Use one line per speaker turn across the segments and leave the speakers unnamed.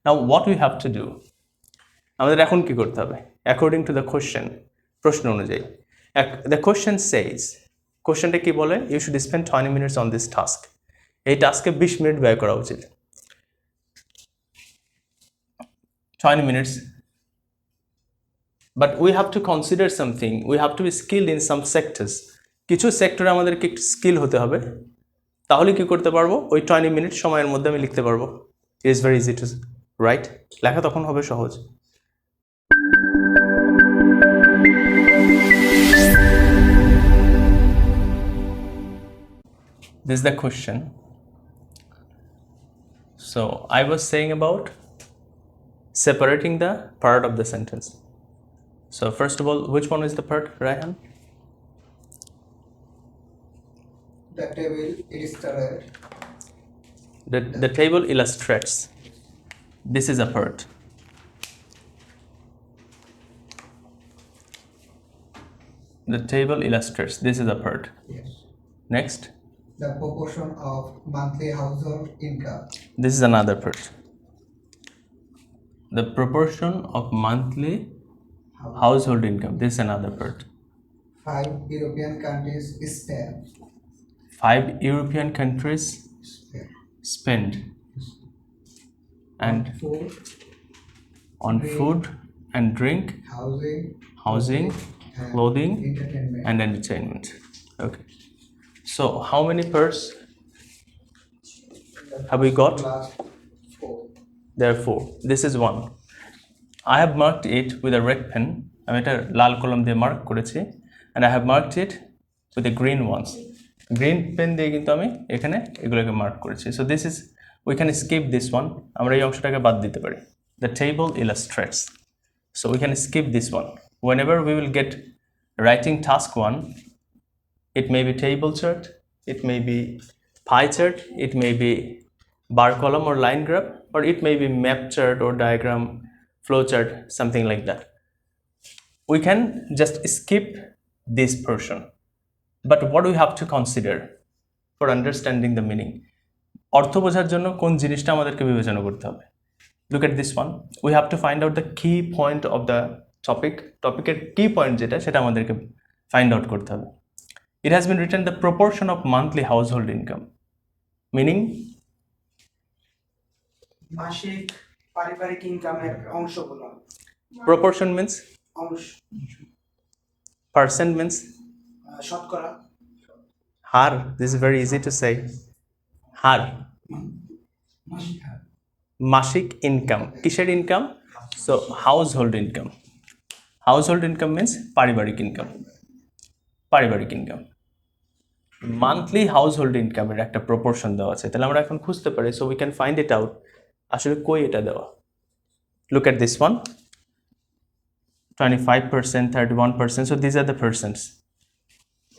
Now what we have to do, আমাদের এখন কি করতে হবে? According to the question, প্রশ্ন অনুযায়ী, the question says, কোশ্চেনটা কি বলে? You should spend 20 minutes on this task. এই টাস্কে 20 মিনিট ব্যয় করা উচিত। 20 minutes. But we have to consider something. We have to be skilled in some sectors. কিছু সেক্টরে আমাদেরকে একটু স্কিল হতে হবে, তাহলে কি করতে পারবো? ওই 20 মিনিট সময়ের মধ্যে আমি লিখতে পারবো। It is very easy to write. লেখা তখন হবে সহজ। This is the question. So I was saying about separating the part of the sentence. So first of all, which one is the part, Raihan?
The table illustrates.
The table illustrates. This is a part. The table illustrates. This is a part.
Yes.
Next.
The proportion of monthly household income.
This is another part. The proportion of monthly household income. This is another part.
5 European countries spend.
5 European countries spend and on food and drink, housing, clothing, and entertainment. Okay. So how many parts have we got? There are 4. This is 1. I have marked it with a red pen. আমি এটা লাল কলম দিয়ে mark করেছি, and I have marked it with the green ones. Green pen দিয়ে কিন্তু আমি এখানে এগুলোকে মার্ক করেছি। So this is, we can skip this one. আমরা এই অংশটাকে বাদ দিতে পারি। The table illustrates. So we can skip this one. Whenever we will get writing task 1, it may be table chart, it may be pie chart, it may be bar column or line graph, or it may be map chart or diagram, flow chart, something like that. We can just skip this portion. But what do we have to consider for understanding the meaning? অর্থ বোঝার জন্য কোন জিনিসটা আমাদেরকে বিবেচনা করতে হবে? Look at this one. We have to find out the key point of the topic. টপিকের key point যেটা, সেটা আমাদেরকে find out করতে হবে। It has been written the proportion of monthly household income. Meaning?
মাসিক পারিবারিক ইনকামের অংশগুলো।
Proportion means?
অংশ।
Percent means?
শতকরা।
হার. This is very easy to say. হার। মাসিক ইনকাম। কিসের income? So household income. Household income means পারিবারিক ইনকাম। পারিবারিক ইনকাম। মান্থলি হাউসহোল্ড ইনকামের একটা প্রপোর্শন দেওয়া আছে, তাহলে আমরা এখন খুঁজতে পারি। So we can find it out. আসলে কই এটা দেওয়া? Look at this one. 25%, 31%. So these are the percents.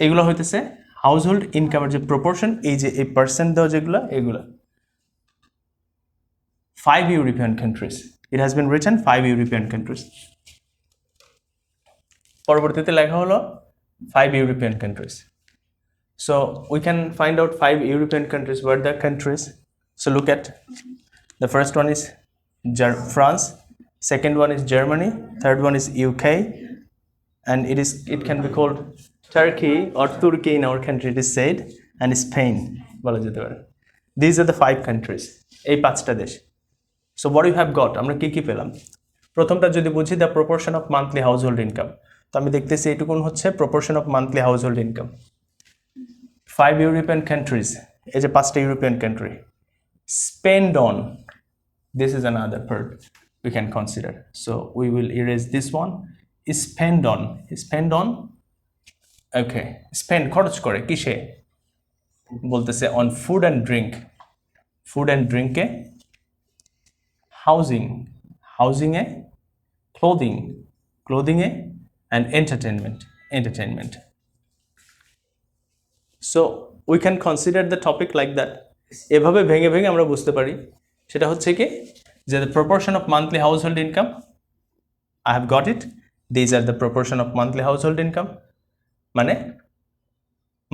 এগুলো হইতেছে হাউসহোল্ড ইনকামের যে প্রপোর্শন, এই যে এই পার্সেন্ট দেওয়া যেগুলো, এগুলো 5 European countries. It has been written 5 European countries. পরবর্তীতে লেখা হলো 5 European countries. So we can find out 5 European countries. Where the countries? So look at, the first one is France, second one is Germany, third one is UK, and it can be called Turkey or Turkey in our country it is said, and Spain. These are the 5 countries. এই 5টা দেশ। So what you have got? আমরা কি কি পেলাম? প্রথমটা যদি বুঝি, the proportion of monthly household income. তো আমি দেখতেছি এইটুকুন হচ্ছে proportion of monthly household income. 5 European countries, এই যে 5টা European country, spend on, this is another part we can consider. So we will erase this one. Spend on, okay, spend খরচ করে কিসে? বলতেছে on food and drink, A, housing A, clothing A, and entertainment. So we can consider the topic like that. এভাবে ভেঙে ভেঙে আমরা বুঝতে পারি। সেটা হচ্ছে কি, যে the proportion of monthly household income, I have got it. These are the proportion of monthly household income. মানে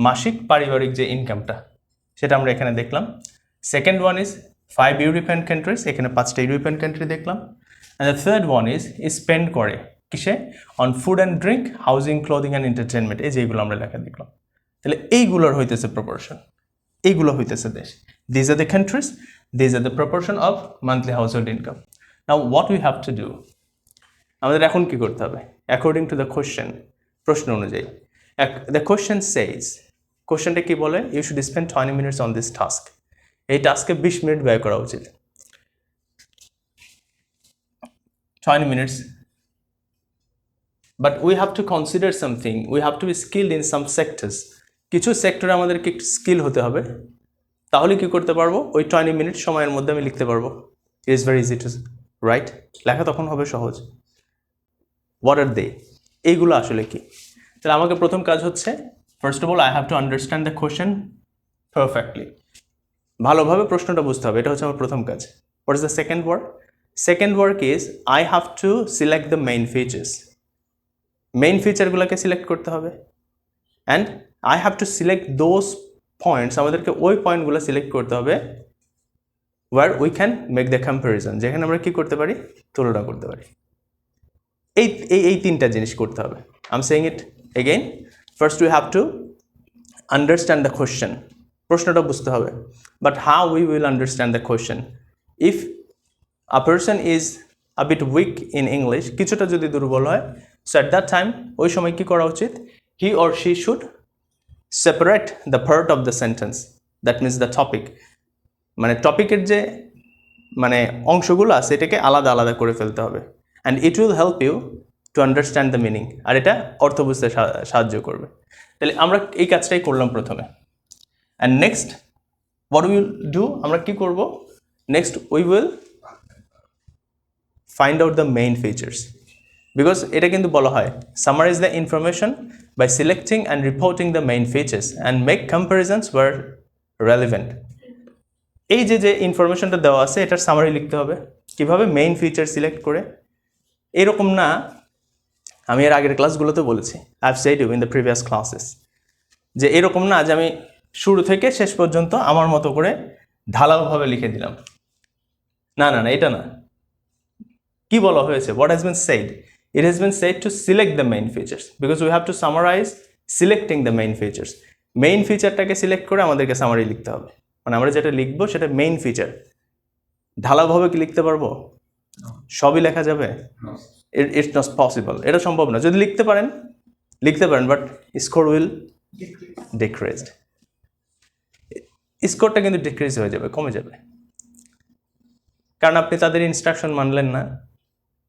মাসিক পারিবারিক যে ইনকামটা, সেটা আমরা এখানে দেখলাম। Second one is 5 European countries, এখানে 5টা ইউরোপিয়ান কান্ট্রি দেখলাম। And the third one is spend করে কিসে, on food and drink, housing, clothing and entertainment, এই যেগুলো আমরা লেখা দেখলাম। তাহলে এইগুলোর হইতেছে প্রপোর্শন, এইগুলো হইতেছে দেশ। These are the countries, these are the proportion of monthly house hold income. Now what we have to do, আমাদের এখন কি করতে হবে অ্যাকর্ডিং টু দ্য কোশ্চেন, প্রশ্ন অনুযায়ী। দ্য কোশ্চেন সেজ, কোশ্চেনটা কি বলে, you should spend 20 minutes on this task, এই টাস্কে 20 মিনিট ব্যয় করা উচিত। 20 minutes, but we have to consider something, we have to be skilled in some sectors, কিছু সেক্টরে আমাদেরকে স্কিল হতে হবে, তাহলে কি করতে পারবো, ওই 20 মিনিট সময়ের মধ্যে আমি লিখতে পারবো। It is very easy to right, লেখা তখন হবে সহজ। হোয়াট আর দে, এইগুলো আসলে কি? তাহলে আমাকে প্রথম কাজ হচ্ছে, first of all I have to understand the question perfectly, ভালোভাবে প্রশ্নটা বুঝতে হবে, এটা হচ্ছে আমার প্রথম কাজ। What is the second work? Second work is I have to select the main features. Main ফিচারগুলোকে সিলেক্ট করতে হবে, and I have to select those points, আমাদেরকে ওই পয়েন্টগুলো সিলেক্ট করতে হবে where we can make the comparison, যেখানে আমরা কি করতে পারি, তুলনা করতে পারি। এই তিনটা জিনিস করতে হবে। I'm saying it again. First we have to understand the question, প্রশ্নটা বুঝতে হবে, but how we will understand the question? If a person is a bit weak in English, কিছুটা যদি দুর্বল হয়, so at that time ওই সময় কি করা উচিত, he or she should separate the part of the sentence, that means the topic, মানে টপিকের যে মানে অংশগুলো আছে এটাকে আলাদা আলাদা করে ফেলতে হবে, and it will help you to understand the meaning, আর এটা অর্থ বুঝতে সাহায্য করবে। তাহলে আমরা এই কাজটাই করলাম প্রথমে, and next what we will do, আমরা কি করব, next we will find out the main features, because এটা কিন্তু বলা হয় summarize the information by selecting and reporting the main features and make comparisons where relevant. এই যে ইনফরমেশনটা দেওয়া আছে এটার সামারি লিখতে হবে, কিভাবে, মেইন ফিচার সিলেক্ট করে। এরকম না, আমি এর আগের ক্লাসগুলোতে বলেছি, I have said you in the previous classes, যে এরকম না যে আমি শুরু থেকে শেষ পর্যন্ত আমার মতো করে ঢালাওভাবে লিখে দিলাম, না না না, এটা না। কি বলা হয়েছে, what has been said, it has been said to select the main features, because we have to summarize selecting the main features. Main ফিচারটাকে সিলেক্ট করে আমাদেরকে সামারি লিখতে হবে, মানে আমরা যেটা লিখবো সেটা মেইন ফিচার। ঢালাওভাবে কি লিখতে পারবো, সবই লেখা যাবে, ইটস নট পসিবল, এটা সম্ভব না। যদি লিখতে পারেন বাট স্কোর উইল ডিক্রিজড, স্কোরটা কিন্তু ডিক্রিজ হয়ে যাবে, কমে যাবে, কারণ আপনি তাদের ইনস্ট্রাকশন মানলেন না।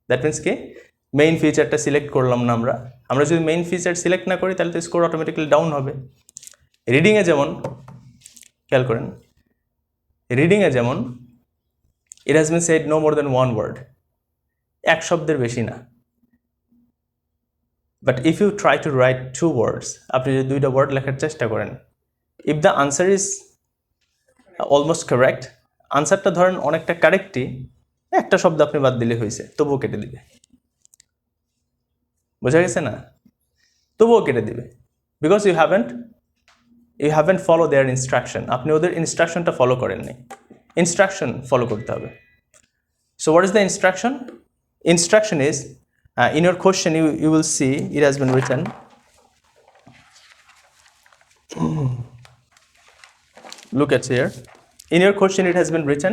দ্যাট মিনস কি, মেইন ফিচারটা সিলেক্ট করলাম না আমরা যদি মেইন ফিচার সিলেক্ট না করি তাহলে তো স্কোর অটোমেটিক্যালি ডাউন হবে। রিডিংয়ে যেমন, খেয়াল করেন, রিডিংয়ে যেমন it has been said no more than one word, এক শব্দের বেশি না। But if you try to write 2 words, আপনি যদি 2টা ওয়ার্ড লেখার চেষ্টা করেন, if the answer is almost correct, আনসারটা ধরেন অনেকটা কারেক্টই, একটা শব্দ আপনি বাদ দিলে হয়েছে, তবুও কেটে দিবে, বোঝা গেছে না, তবুও কেটে দিবে, because you haven't follow their instruction, আপনি ওদের ইনস্ট্রাকশনটা ফলো করেননি, ইনস্ট্রাকশন ফলো করতে হবে। So what is the instruction? Instruction is, in your question you will see it has been written, look at here, in your question it has been written,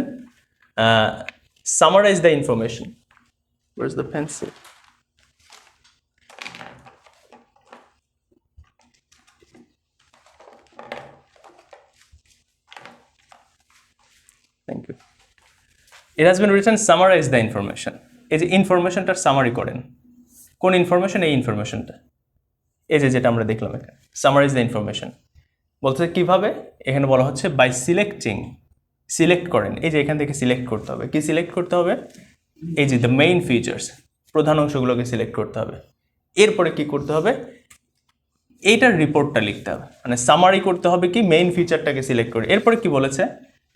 summarize the information. Where's the pencil? Thank you. It has been written summarize the information. এই যে ইনফরমেশনটার summary করেন, কোন information, এই ইনফরমেশনটা, এই যেটা আমরা দেখলাম এখানে, সামারাইজ দ্য ইনফরমেশন বলতে কিভাবে, এখানে বলা হচ্ছে বাই সিলেক্টিং, সিলেক্ট করেন, এই যে এখান থেকে সিলেক্ট করতে হবে, কি সিলেক্ট করতে হবে, এই যে দ্য মেইন ফিচার্স, প্রধান অংশগুলোকে সিলেক্ট করতে হবে। এরপরে কি করতে হবে, এইটার রিপোর্টটা লিখতে হবে, মানে সামারি করতে হবে কি, মেইন ফিচারটাকে সিলেক্ট করে। এরপরে কি বলেছে,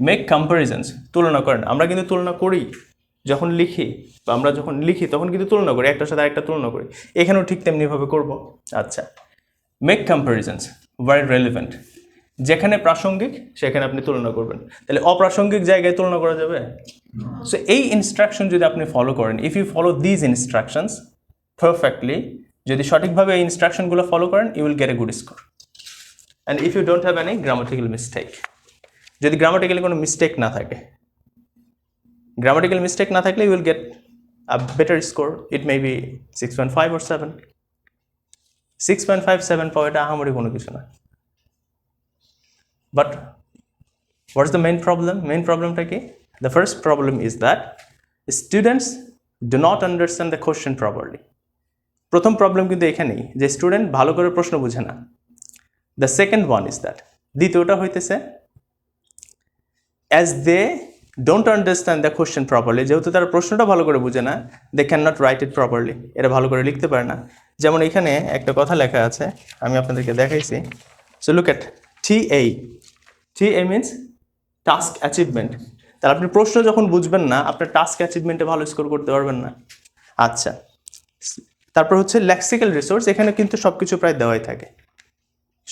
মেক কম্পারিজনস, তুলনা করেন। আমরা কিন্তু তুলনা করি যখন লিখি, বা আমরা যখন লিখি তখন কিন্তু তুলনা করি, একটার সাথে আরেকটা তুলনা করি, এখানেও ঠিক তেমনিভাবে করব। আচ্ছা, মেক কম্পারিজনস ওয়ার রেলিভেন্ট, যেখানে প্রাসঙ্গিক সেখানে আপনি তুলনা করবেন। তাহলে অপ্রাসঙ্গিক জায়গায় তুলনা করা যাবে? সো এই ইনস্ট্রাকশন যদি আপনি ফলো করেন, if you follow these instructions perfectly, যদি সঠিকভাবে এই ইনস্ট্রাকশনগুলো ফলো করেন, you will get a good score. And if you don't have any grammatical mistake, যদি গ্রামাটিক্যালি কোনো মিস্টেক না থাকে, গ্রামাটিক্যাল মিস্টেক না থাকলে you will get a better score. It may be 6.5 or 7. 6.5, 7 পাওয়াটা আহামরি কোনো কিছু না। But what's the main problem? Main problemটা কি? The first problem is that students do not understand the question properly. প্রথম প্রবলেম কিন্তু এখানেই যে স্টুডেন্ট ভালো করে প্রশ্ন বুঝে না। The second one is that, দ্বিতীয়টা হইতেছে as they don't understand the question properly, যেহেতু তারা প্রশ্নটা ভালো করে বুঝে না, they cannot write it properly, এরা ভালো করে লিখতে পারে না। যেমন এখানে একটা কথা লেখা আছে, আমি আপনাদেরকে দেখাইছি। So look at TA. TA means task achievement. তাহলে আপনি প্রশ্ন যখন বুঝবেন না, আপনার টাস্ক অ্যাচিভমেন্টে ভালো স্কোর করতে পারবেন না। আচ্ছা, তারপর হচ্ছে লেক্সিক্যাল রিসোর্স, এখানে কিন্তু সবকিছু প্রায় দেওয়াই থাকে,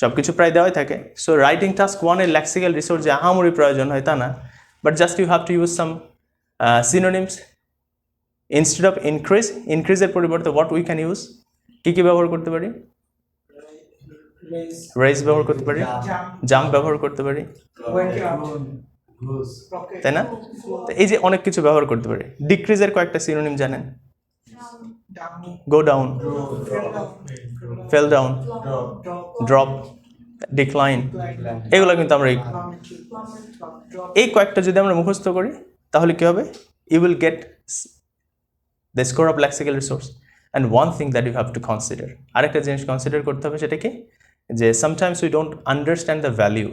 সবকিছু প্রায় দেওয়াই থাকে। সো রাইটিং টাস্ক 1 এর লেক্সিক্যাল রিসোর্স যে আহামরি প্রয়োজন হয় তা না, but just you have to use some synonyms instead of increase. ইনক্রিজের পরিবর্তে হোয়াট উই ক্যান ইউজ, কী ব্যবহার করতে পারি? রেজ ব্যবহার করতে পারি, জাম্প ব্যবহার করতে পারি, তাই না? তো এই যে অনেক কিছু ব্যবহার করতে পারি। ডিক্রিজের কয়েকটা সিনোনিম জানেন? Go down, fail down, drop, decline, এগুলো কিন্তু আমরা এই কয়েকটা যদি আমরা মুখস্থ করি তাহলে কি হবে? You will get the score of lexical resource. And one thing that you have to consider, আরেকটা জিনিস কনসিডার করতে হবে, সেটা কি? যে sometimes we don't understand the value.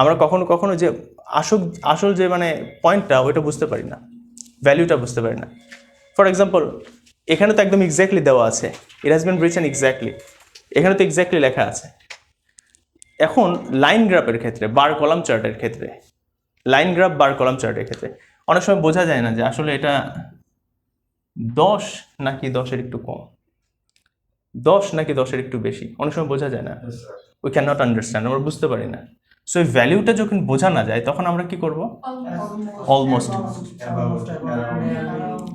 আমরা কখনো কখনো যে আসল যে মানে পয়েন্টটা ওইটা বুঝতে পারি না, ভ্যালিউটা বুঝতে পারি না। ফর এক্সাম্পল, এখানে তো একদম এক্স্যাক্টলি দেওয়া আছে, ইট হ্যাজ বিন রিটেন এক্স্যাক্টলি, এখানে তো এক্স্যাক্টলি লেখা আছে। এখন লাইন গ্রাফের ক্ষেত্রে, বার কলাম চার্টের ক্ষেত্রে, লাইন গ্রাফ বার কলাম চার্টের ক্ষেত্রে অনেক সময় বোঝা যায় না যে আসলে এটা 10 নাকি 10-এর একটু কম, 10 নাকি 10-এর একটু বেশি, অনেক সময় বোঝা যায় না। উই ক্যান নট আন্ডারস্ট্যান্ড, আমরা বুঝতে পারি না। সো এই ভ্যালিউটা যখন বোঝা না যায় তখন আমরা কি করব? অলমোস্ট,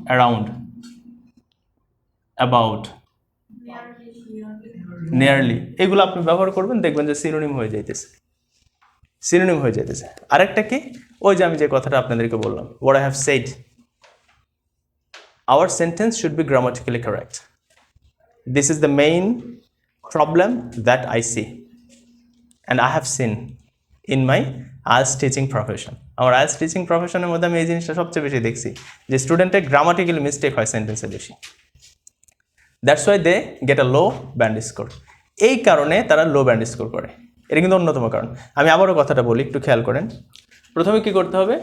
অ্যারাউন্ড, অ্যাবাউট, নিয়ারলি, এগুলো আপনি ব্যবহার করবেন, দেখবেন যে সিনোনিম হয়ে যাইতেছে, সিনোনিম হয়ে যাইতেছে। আরেকটা কি? ওই যে আমি যে কথাটা আপনাদেরকে বললাম, what I have said, our sentence should be grammatically correct. This is the main problem that I see and I have seen in my IELTS teaching profession. আমার IELTS টিচিং প্রফেশনের মধ্যে আমি এই জিনিসটা সবচেয়ে বেশি দেখছি যে স্টুডেন্টের গ্রামাটিক্যালি মিস্টেক হয় সেন্টেন্সে বেশি। That's why they get a low band score. এই কারণে তারা লো ব্যান্ড স্কোর করে, এটা কিন্তু অন্যতম কারণ। আমি আবারও কথাটা বলি, একটু খেয়াল করেন। প্রথমে কি করতে হবে?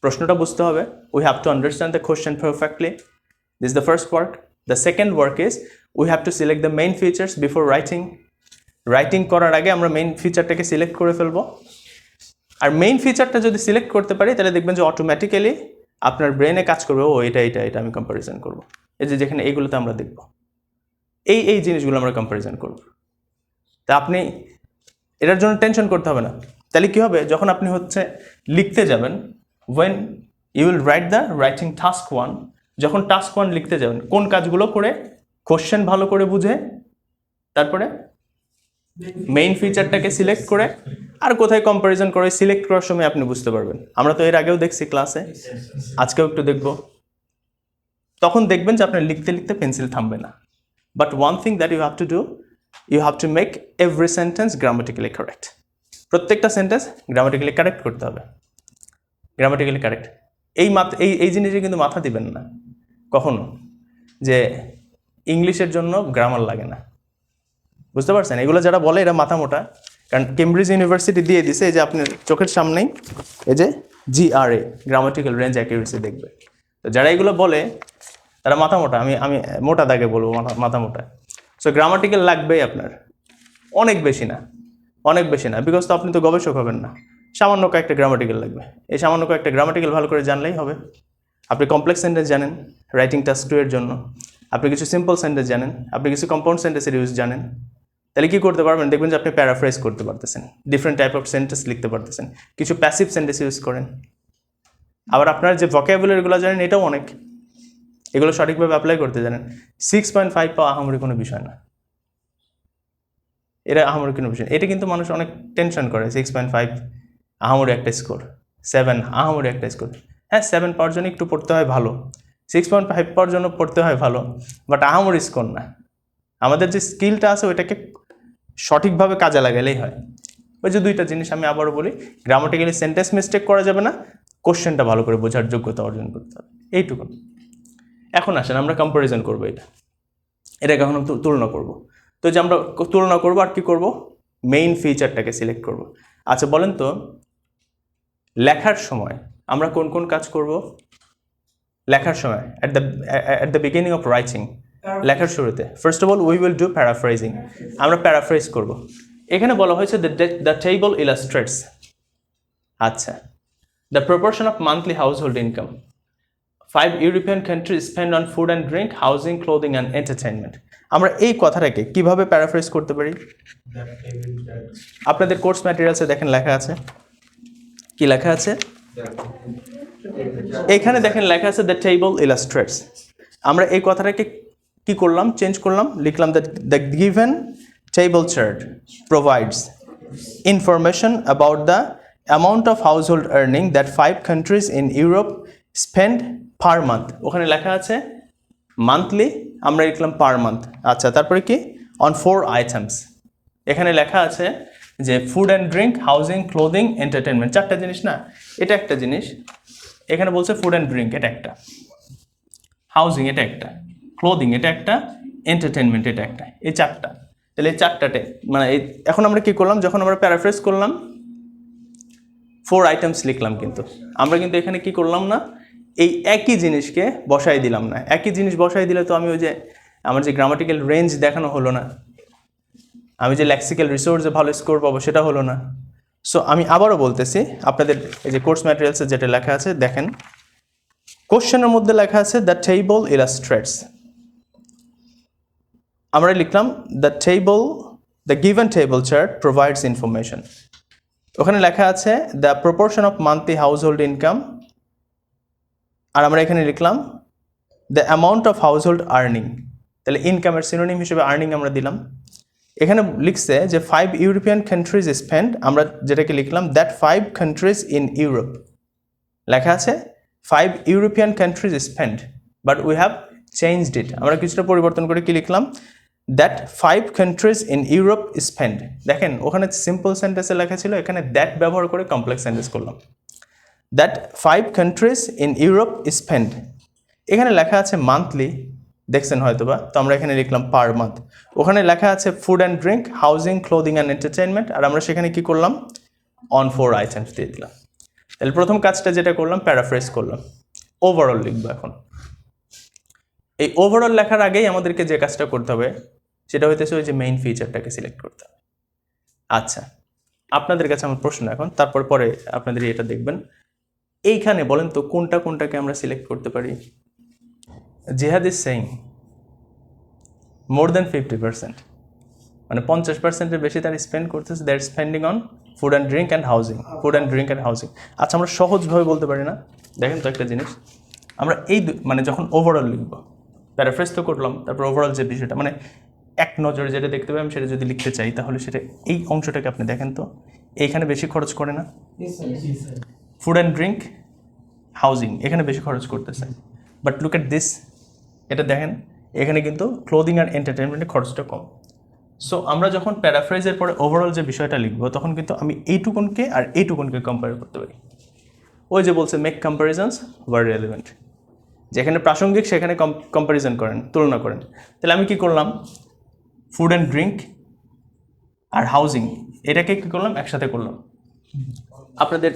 প্রশ্নটা বুঝতে হবে। We have to understand the question perfectly, this is the first work. The second work is we have to select the main features before writing. Writing করার আগে আমরা মেইন ফিচারটাকে সিলেক্ট করে ফেলবো। আর মেইন ফিচারটা যদি সিলেক্ট করতে পারি তাহলে দেখবেন যে অটোমেটিক্যালি আপনার ব্রেনে কাজ করবে, ও এটা এটা এটা আমি কম্প্যারিজন করব। এই যে যেখানে এইগুলোতে আমরা দেখব, এই জিনিসগুলো আমরা কম্প্যারিজন করব। তা আপনি এটার জন্য টেনশন করতে হবে না। তাহলে কী হবে? যখন আপনি হচ্ছে লিখতে যাবেন, when you will write the writing task 1, যখন টাস্ক 1 লিখতে যাবেন, কোন কাজগুলো করে? কোশ্চেন ভালো করে বুঝে, তারপরে মেইন ফিচারটাকে সিলেক্ট করে, আর কোথায় কম্প্যারিজন করে সিলেক্ট করার সময় আপনি বুঝতে পারবেন। আমরা তো এর আগেও দেখছি ক্লাসে, আজকেও একটু দেখব। তখন দেখবেন যে আপনার লিখতে লিখতে পেন্সিল থামবে না। But one thing that you have to do, you have to make every sentence grammatically correct. প্রত্যেকটা সেন্টেন্স গ্রামাটিক্যালি কারেক্ট করতে হবে, গ্রামাটিক্যালি কারেক্ট। এই জিনিসে কিন্তু মাথা দিবেন না কখনো যে ইংলিশের জন্য গ্রামার লাগে না। বুঝতে পারছেন? এগুলো যারা বলে এরা মাথা মোটা। কারণ কেমব্রিজ ইউনিভার্সিটি দিয়ে দিছে, এই যে আপনার চোখের সামনেই এই যে GRA, গ্রামাটিক্যাল রেঞ্জ অ্যাকিউরেসি দেখবে। তো যারা এগুলো বলে তারা মাথা মোটা। আমি মোটা দাগে বলবো, মাথা মোটা। সো গ্রামাটিক্যাল লাগবেই আপনার, অনেক বেশি না, অনেক বেশি না, বিকজ তো আপনি তো গবেষক হবেন না। সামান্য কয়েকটা গ্রামাটিক্যাল লাগবে। এই সামান্য কয়েকটা গ্রামাটিক্যাল ভালো করে জানলেই হবে। আপনি কমপ্লেক্স সেন্টেন্স জানেন রাইটিং টাস্ক 2 এর জন্য, আপনি কিছু সিম্পল সেন্টেন্স জানেন, আপনি কিছু কম্পাউন্ড সেন্টেন্সের ইউজ জানেন, তাহলে কি করতে পারবেন, দেখবেন যে আপনি প্যারাফ্রেজ করতে পারতেছেন, ডিফারেন্ট টাইপ অফ সেন্টেন্স লিখতে পারতেছেন, কিছু প্যাসিভ সেন্টেন্স ইউজ করেন। আবার আপনার যে ভোকাবুলারিগুলো জানেন এটাও অনেক, এগুলো সঠিকভাবে অ্যাপ্লাই করতে জানেন। 6.5 পাওয়া আহামরি কোনো বিষয় না, এটা আহামরি কোনো বিষয়। এটা কিন্তু মানুষ অনেক টেনশন করে, 6.5 আহামরি একটা স্কোর, 7 আহামরি একটা স্কোর। হ্যাঁ, 7 পাওয়ার জন্য একটু পড়তে হয় ভালো, 6.5 পাওয়ার জন্য পড়তে হয় ভালো, বাট আহামরি স্কোর না। আমাদের যে স্কিলটা আছে ওইটাকে সঠিকভাবে কাজে লাগালেই হয়। ওই যে দুইটা জিনিস আমি আবারও বলি, গ্রামাটিক্যালি সেন্টেন্স মিস্টেক করা যাবে না, কোশ্চেনটা ভালো করে বোঝার যোগ্যতা অর্জন করতে হবে, এইটুকু। এখন আসেন আমরা কম্পারিজন করবো, এটাকে এখন তুলনা করব। তো যে আমরা তুলনা করবো আর কি করব, মেইন ফিচারটাকে সিলেক্ট করব। আচ্ছা বলেন তো, লেখার সময় আমরা কোন কোন কাজ করব? লেখার সময় at the beginning of writing, লেখার শুরুতে first of all we will do paraphrasing, আমরা প্যারাফ্রেজ করব। এখানে বলা হয়েছে দ্য টেবল ইলাস্ট্রেটস, আচ্ছা, the proportion of monthly household income, 5 European countries spend on food and drink, housing, clothing and entertainment. আমরা এই কথাটাকে কিভাবে প্যারাফ্রেজ করতে পারি? আপনাদের কোর্স ম্যাটেরিয়ালসে দেখেন লেখা আছে, কি লেখা আছে? এখানে দেখেন লেখা আছে দ্য টেবল ইলাস্ট্রেটস। আমরা এই কথাটাকে কি করলাম, চেঞ্জ করলাম, লিখলাম the given table chart provides information about the amount of household earning that 5 countries in Europe spend per month. ওখানে লেখা আছে মান্থলি, আমরা লিখলাম পার মান্থ। আচ্ছা, তারপরে কি? On 4 items. এখানে লেখা আছে যে food and drink, housing, clothing, entertainment, 4টা জিনিস না, এটা একটা জিনিস। এখানে বলছে ফুড অ্যান্ড ড্রিঙ্ক, এটা একটা, হাউজিং এটা একটা, ক্লোদিং এটা একটা, এন্টারটেনমেন্ট এটা একটা, এই 4টা। তাহলে এই 4টাতে মানে এখন আমরা কি করলাম, যখন আমরা প্যারাফ্রেজ করলাম 4 আইটেমস লিখলাম, কিন্তু আমরা কিন্তু এখানে কি করলাম না, এই একই জিনিসকে বসাই দিলাম না। একই জিনিস বসাই দিলে তো আমি ওই যে আমার যে গ্রামাটিক্যাল রেঞ্জ দেখানো হলো না, আমি যে লেক্সিক্যাল রিসোর্সে ভালো স্কোর পাবো সেটা হলো না। সো আমি আবারও বলতেছি, আপনাদের এই যে কোর্স ম্যাটেরিয়ালসে যেটা লেখা আছে দেখেন, কোশ্চেনের মধ্যে লেখা আছে দ্য টেবল ইলাস্ট্রেটস, আমরা লিখলাম the given table chart provides information. ওখানে লেখা আছে the proportion of monthly household income, আর আমরা এখানে লিখলাম the amount of household earning. তাহলে ইনকামের সিনোনিম হিসেবে আর্নিং আমরা দিলাম। এখানে লিখছে যে 5 ইউরোপিয়ান কান্ট্রিজ স্পেন্ড, আমরা যেটাকে লিখলাম দ্যাট 5 কান্ট্রিজ ইন ইউরোপ। লেখা আছে 5 European countries spend, but we have changed it. আমরা কিছুটা পরিবর্তন করে কি লিখলাম, that 5 countries in Europe spend. দেখেন ওখানে সিম্পল সেন্টেন্সে লেখা ছিল, এখানে দ্যাট ব্যবহার করে কমপ্লেক্স সেন্টেন্স করলাম। That 5 countries in Europe spend, এখানে লেখা আছে মান্থলি, দেখছেন হয়তোবা, তো আমরা এখানে লিখলাম পার মান্থ। ওখানে লেখা আছে food and drink, housing, clothing and entertainment, আর আমরা সেখানে কি করলাম, অন 4 আইটেমস দিয়ে দিলাম। তাহলে প্রথম কাজটা যেটা করলাম, প্যারাফ্রেজ করলাম। ওভারঅল লিখবো এখন। এই ওভারঅল লেখার আগেই আমাদেরকে যে কাজটা করতে হবে সেটা হইতেছে ওই যে মেইন ফিচারটাকে সিলেক্ট করতে হবে। আচ্ছা, আপনাদের কাছে আমার প্রশ্ন এখন, তারপর পরে আপনাদের এটা দেখবেন। এইখানে বলেন তো কোনটাকে আমরা সিলেক্ট করতে পারি? জিহাদ ইজ সেইং মোর দেন 50%, মানে 50%-এর বেশি তারা স্পেন্ড করতেছে, that spending on food and drink and housing, food and drink and housing. আচ্ছা, আমরা সহজভাবে বলতে পারি না? দেখেন তো একটা জিনিস, আমরা এই মানে যখন ওভারঅল লিখবো, প্যারাফ্রেজ তো করলাম, তারপর ওভারঅল যে বিষয়টা মানে এক নজরে যেটা দেখতে পাই আমি সেটা যদি লিখতে চাই, তাহলে সেটা এই অংশটাকে আপনি দেখেন তো, এইখানে বেশি খরচ করে না? ফুড অ্যান্ড ড্রিঙ্ক, হাউজিং এখানে বেশি খরচ করতেছে, বাট লুক এট দিস, এটা দেখেন এখানে কিন্তু ক্লোদিং আর এন্টারটেনমেন্টের খরচটা কম। সো আমরা যখন প্যারাফ্রেজের পরে ওভারঅল যে বিষয়টা লিখবো, তখন কিন্তু আমি এইটুকুনকে আর এইটুকুনকে কম্পেয়ার করতে পারি। ওই যে বলছে মেক কম্প্যারিজনস ওয়ার রেলেভেন্ট, যেখানে প্রাসঙ্গিক সেখানে কম্প্যারিজন করেন, তুলনা করেন। তাহলে আমি কি করলাম, ফুড অ্যান্ড ড্রিঙ্ক আর হাউজিং এটাকে কী করলাম, একসাথে করলাম। আপনাদের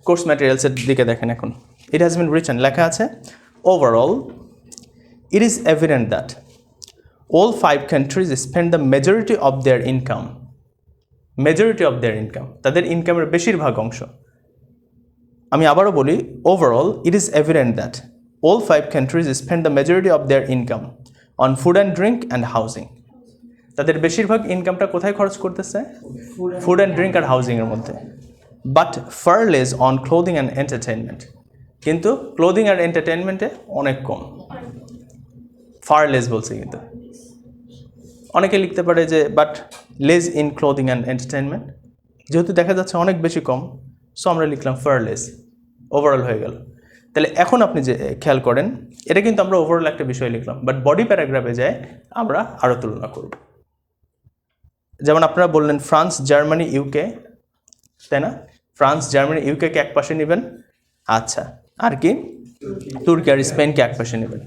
কোর্স ম্যাটেরিয়ালসের দিকে দেখেন এখন, ইট হ্যাজ বিন রিটেন, লেখা আছে overall it is evident that all 5 countries spend the majority of their income, তাদের ইনকামের বেশিরভাগ অংশ। আমি আবারও বলি, overall it is evident that all 5 countries spend the majority of their income on food and drink and housing. তাদের বেশিরভাগ ইনকামটা কোথায় খরচ করতেছে? ফুড অ্যান্ড ড্রিঙ্ক আর হাউজিংয়ের মধ্যে। But far less on clothing and entertainment, কিন্তু ক্লোদিং আর এন্টারটেনমেন্টে অনেক কম, ফার লেস বলছে। কিন্তু অনেকে লিখতে পারে যে but less in clothing and entertainment, যেহেতু দেখা যাচ্ছে অনেক বেশি কম, সো আমরা লিখলাম ফার লেস, ওভারঅল হয়ে গেল। তাহলে এখন আপনি যে খেয়াল করেন, এটা কিন্তু আমরা ওভারঅল একটা বিষয় লিখলাম, বাট বডি প্যারাগ্রাফে যায় আমরা আরও তুলনা করব। যেমন আপনারা বললেন ফ্রান্স, জার্মানি, ইউকে, তাই না? ফ্রান্স, জার্মানি, ইউকেকে এক পাশে নেবেন, আচ্ছা, আর কি তুর্কি আর স্পেনকে এক পাশে নেবেন।